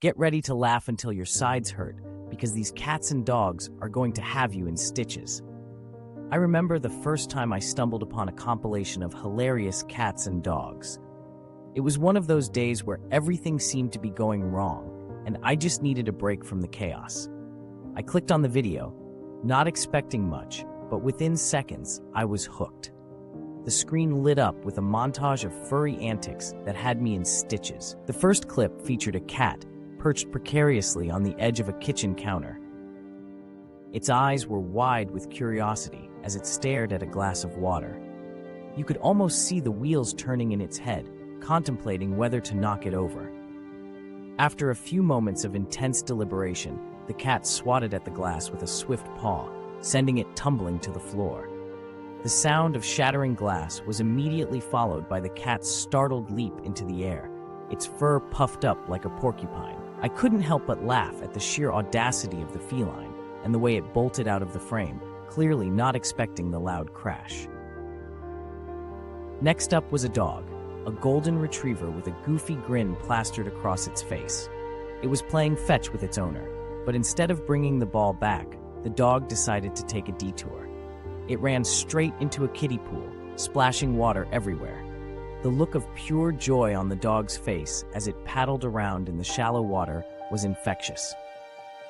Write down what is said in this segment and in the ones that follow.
Get ready to laugh until your sides hurt, because these cats and dogs are going to have you in stitches. I remember the first time I stumbled upon a compilation of hilarious cats and dogs. It was one of those days where everything seemed to be going wrong, and I just needed a break from the chaos. I clicked on the video, not expecting much, but within seconds, I was hooked. The screen lit up with a montage of furry antics that had me in stitches. The first clip featured a cat perched precariously on the edge of a kitchen counter. Its eyes were wide with curiosity as it stared at a glass of water. You could almost see the wheels turning in its head, contemplating whether to knock it over. After a few moments of intense deliberation, the cat swatted at the glass with a swift paw, sending it tumbling to the floor. The sound of shattering glass was immediately followed by the cat's startled leap into the air, its fur puffed up like a porcupine. I couldn't help but laugh at the sheer audacity of the feline and the way it bolted out of the frame, clearly not expecting the loud crash. Next up was a dog, a golden retriever with a goofy grin plastered across its face. It was playing fetch with its owner, but instead of bringing the ball back, the dog decided to take a detour. It ran straight into a kiddie pool, splashing water everywhere. The look of pure joy on the dog's face as it paddled around in the shallow water was infectious.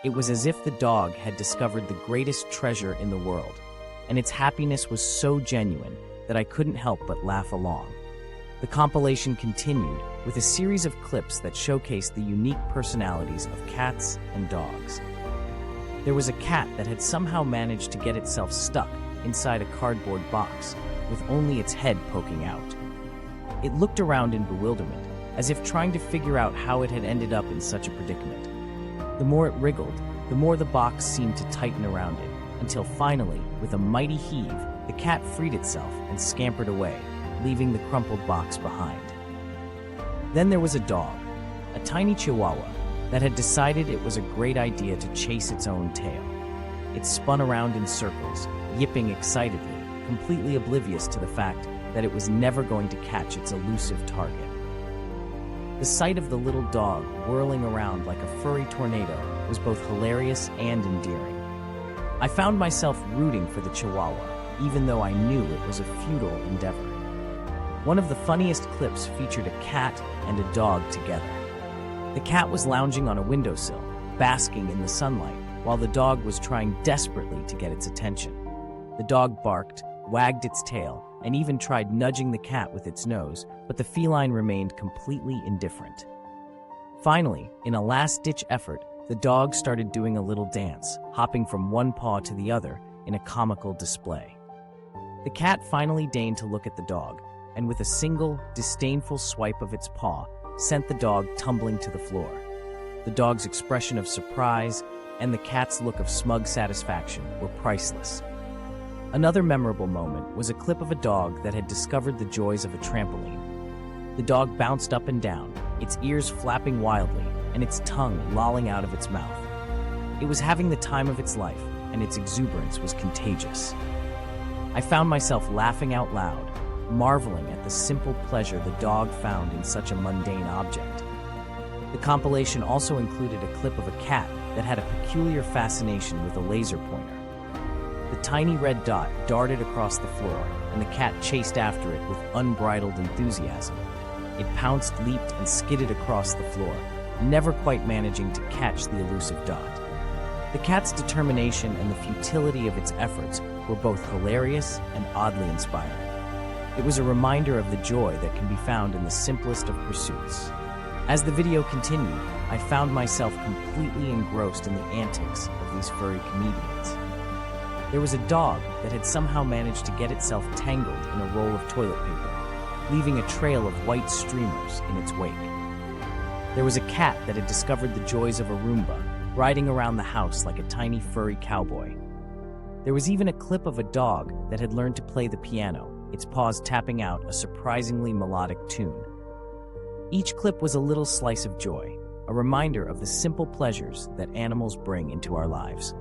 It was as if the dog had discovered the greatest treasure in the world, and its happiness was so genuine that I couldn't help but laugh along. The compilation continued with a series of clips that showcased the unique personalities of cats and dogs. There was a cat that had somehow managed to get itself stuck inside a cardboard box, with only its head poking out. It looked around in bewilderment, as if trying to figure out how it had ended up in such a predicament. The more it wriggled, the more the box seemed to tighten around it, until finally, with a mighty heave, the cat freed itself and scampered away, leaving the crumpled box behind. Then there was a dog, a tiny chihuahua, that had decided it was a great idea to chase its own tail. It spun around in circles, yipping excitedly, completely oblivious to the fact that it was never going to catch its elusive target. The sight of the little dog whirling around like a furry tornado was both hilarious and endearing. I found myself rooting for the chihuahua, even though I knew it was a futile endeavor. One of the funniest clips featured a cat and a dog together. The cat was lounging on a windowsill, basking in the sunlight, while the dog was trying desperately to get its attention. The dog barked, wagged its tail, and even tried nudging the cat with its nose, but the feline remained completely indifferent. Finally, in a last-ditch effort, the dog started doing a little dance, hopping from one paw to the other in a comical display. The cat finally deigned to look at the dog, and with a single, disdainful swipe of its paw, sent the dog tumbling to the floor. The dog's expression of surprise and the cat's look of smug satisfaction were priceless. Another memorable moment was a clip of a dog that had discovered the joys of a trampoline. The dog bounced up and down, its ears flapping wildly, and its tongue lolling out of its mouth. It was having the time of its life, and its exuberance was contagious. I found myself laughing out loud, marveling at the simple pleasure the dog found in such a mundane object. The compilation also included a clip of a cat that had a peculiar fascination with a laser pointer. The tiny red dot darted across the floor, and the cat chased after it with unbridled enthusiasm. It pounced, leaped, and skidded across the floor, never quite managing to catch the elusive dot. The cat's determination and the futility of its efforts were both hilarious and oddly inspiring. It was a reminder of the joy that can be found in the simplest of pursuits. As the video continued, I found myself completely engrossed in the antics of these furry comedians. There was a dog that had somehow managed to get itself tangled in a roll of toilet paper, leaving a trail of white streamers in its wake. There was a cat that had discovered the joys of a Roomba, riding around the house like a tiny furry cowboy. There was even a clip of a dog that had learned to play the piano, its paws tapping out a surprisingly melodic tune. Each clip was a little slice of joy, a reminder of the simple pleasures that animals bring into our lives.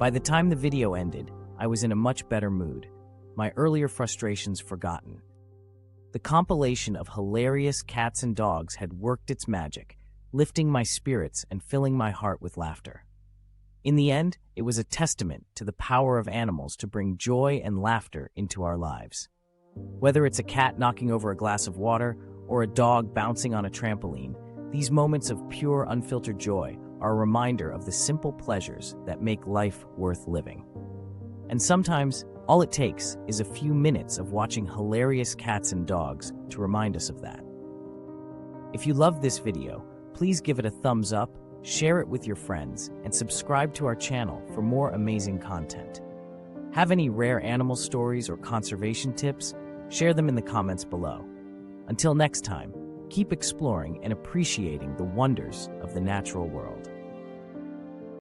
By the time the video ended, I was in a much better mood, my earlier frustrations forgotten. The compilation of hilarious cats and dogs had worked its magic, lifting my spirits and filling my heart with laughter. In the end, it was a testament to the power of animals to bring joy and laughter into our lives. Whether it's a cat knocking over a glass of water or a dog bouncing on a trampoline, these moments of pure, unfiltered joy are a reminder of the simple pleasures that make life worth living. And sometimes, all it takes is a few minutes of watching hilarious cats and dogs to remind us of that. If you loved this video, please give it a thumbs up, share it with your friends, and subscribe to our channel for more amazing content. Have any rare animal stories or conservation tips? Share them in the comments below. Until next time, keep exploring and appreciating the wonders of the natural world.